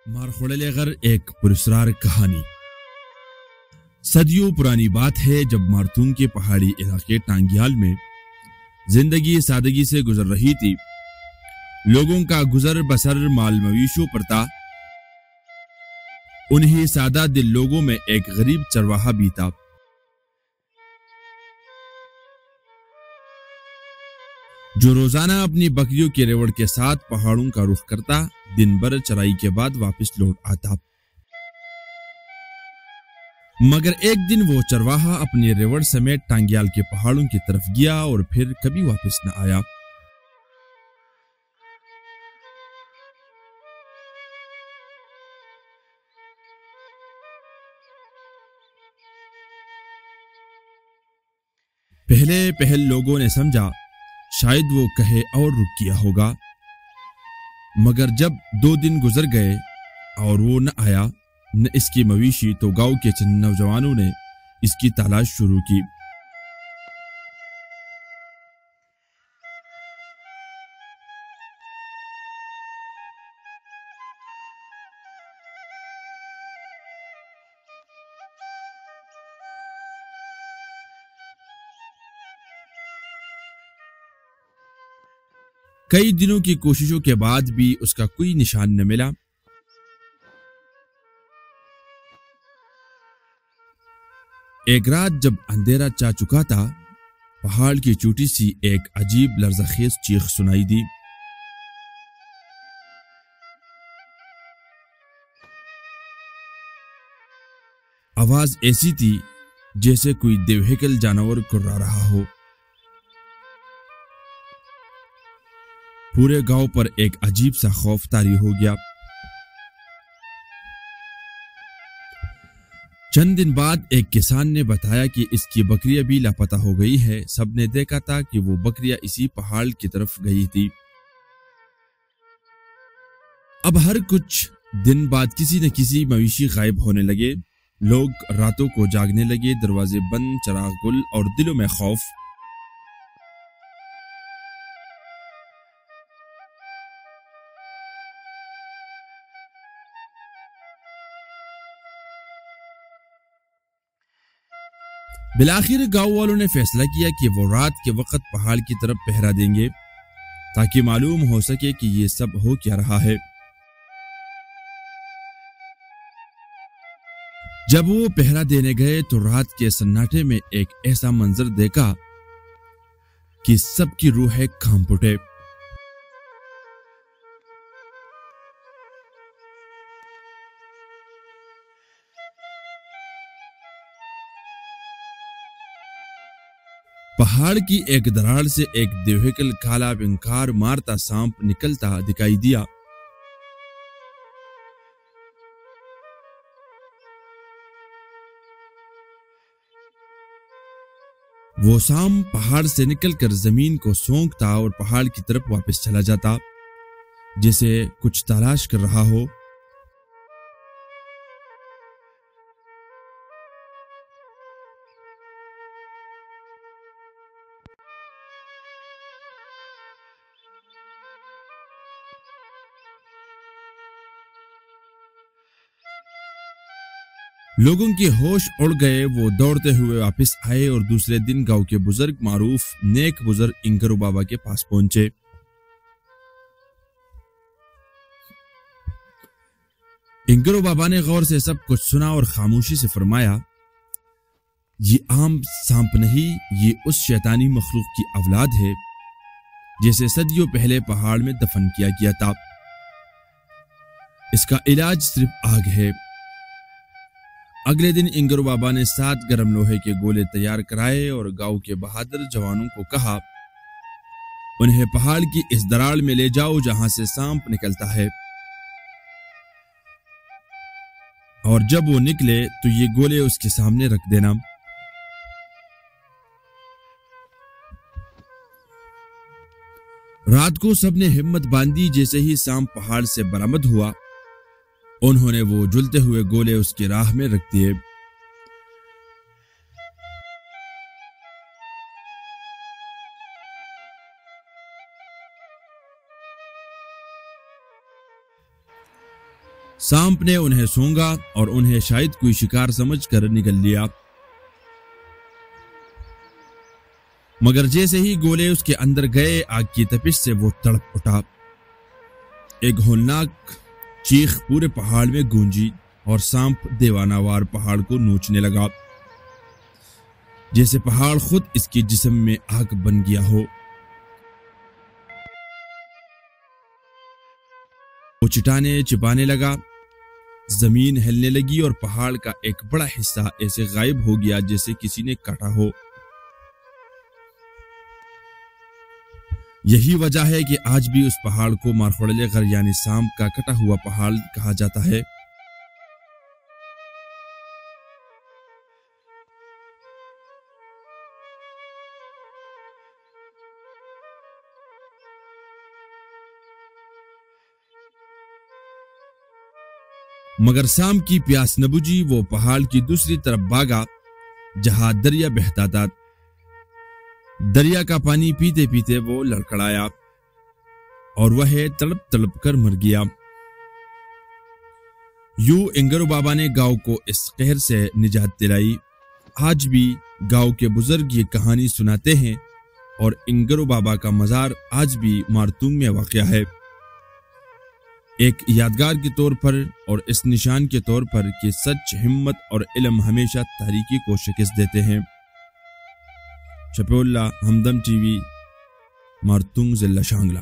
मारखोड़लेगर एक पुरस्कार कहानी। सदियों पुरानी बात है जब मारतूम के पहाड़ी इलाके टांगियाल में जिंदगी सादगी से गुजर रही थी। लोगों का गुजर बसर माल मवेशियों पर था। उन्हीं सादा दिल लोगों में एक गरीब चरवाहा भी था। जो रोजाना अपनी बकरियों के रेवड़ के साथ पहाड़ों का रुख करता, दिन भर चराई के बाद वापस लौट आता। मगर एक दिन वो चरवाहा अपने रेवड़ समेत टांगियाल के पहाड़ों की तरफ गया और फिर कभी वापस न आया। पहले पहल लोगों ने समझा शायद वो कहे और रुक गया होगा, मगर जब 2 दिन गुजर गए और वो न आया न इसके मवेशी, तो गांव के चंद नौजवानों ने इसकी तलाश शुरू की। कई दिनों की कोशिशों के बाद भी उसका कोई निशान न मिला। एक रात जब अंधेरा चा चुका था, पहाड़ की चोटी सी एक अजीब लर्ज़खेज़ चीख सुनाई दी। आवाज ऐसी थी जैसे कोई देवहकल जानवर कुर्रा रहा हो। पूरे गांव पर एक अजीब सा खौफ तारी हो गया। चंद दिन बाद एक किसान ने बताया कि इसकी बकरियां भी लापता हो गई है। सबने देखा था कि वो बकरियां इसी पहाड़ की तरफ गई थी। अब हर कुछ दिन बाद किसी न किसी मवेशी गायब होने लगे। लोग रातों को जागने लगे, दरवाजे बंद, चराग गुल और दिलों में खौफ। बिलाखिर गांव वालों ने फैसला किया कि वो रात के वक्त पहाड़ की तरफ पहरा देंगे ताकि मालूम हो सके कि ये सब हो क्या रहा है। जब वो पहरा देने गए तो रात के सन्नाटे में एक ऐसा मंजर देखा कि सबकी रूहें कांप उठे। पहाड़ की एक दरार से एक देवहकल काला विंकार मारता सांप निकलता दिखाई दिया। वो सांप पहाड़ से निकलकर जमीन को सूंघता और पहाड़ की तरफ वापस चला जाता, जैसे कुछ तलाश कर रहा हो। लोगों के होश उड़ गए। वो दौड़ते हुए वापस आए और दूसरे दिन गांव के बुजुर्ग मारूफ नेक बुजुर्ग इंगरू बाबा के पास पहुंचे। इंगरू बाबा ने गौर से सब कुछ सुना और खामोशी से फरमाया, ये आम सांप नहीं, ये उस शैतानी मखलूक की औलाद है जिसे सदियों पहले पहाड़ में दफन किया गया था। इसका इलाज सिर्फ आग है। अगले दिन इंगरू बाबा ने 7 गर्म लोहे के गोले तैयार कराए और गांव के बहादुर जवानों को कहा, उन्हें पहाड़ की इस दरार में ले जाओ जहां से सांप निकलता है, और जब वो निकले तो ये गोले उसके सामने रख देना। रात को सबने हिम्मत बांधी। जैसे ही सांप पहाड़ से बरामद हुआ, उन्होंने वो जलते हुए गोले उसकी राह में रख दिए। सांप ने उन्हें सूंघा और उन्हें शायद कोई शिकार समझकर निगल लिया, मगर जैसे ही गोले उसके अंदर गए आग की तपिश से वो तड़प उठा। एक होलनाक चीख पूरे पहाड़ में गूंजी और सांप देवानावार पहाड़ को नोचने लगा, जैसे पहाड़ खुद इसके जिस्म में आग बन गया हो। वो चिटाने चिपाने लगा, जमीन हिलने लगी और पहाड़ का एक बड़ा हिस्सा ऐसे गायब हो गया जैसे किसी ने काटा हो। यही वजह है कि आज भी उस पहाड़ को मारखोड़लेगर यानी सांप का कटा हुआ पहाड़ कहा जाता है। मगर सांप की प्यास न बुझी, वो पहाड़ की दूसरी तरफ भागा जहां दरिया बहता था। दरिया का पानी पीते पीते वो लड़खड़ाया और वह तड़प तड़प कर मर गया। यूं इंगरू बाबा ने गांव को इस कहर से निजात दिलाई। आज भी गांव के बुजुर्ग ये कहानी सुनाते हैं और इंगरू बाबा का मजार आज भी मारतूंग में वाक़या है। एक यादगार के तौर पर और इस निशान के तौर पर कि सच, हिम्मत और इल्म हमेशा तारीकी को शिकस्त देते हैं। शफीउल्लाह, हमदम टीवी, मारतूंग जिला शांगला।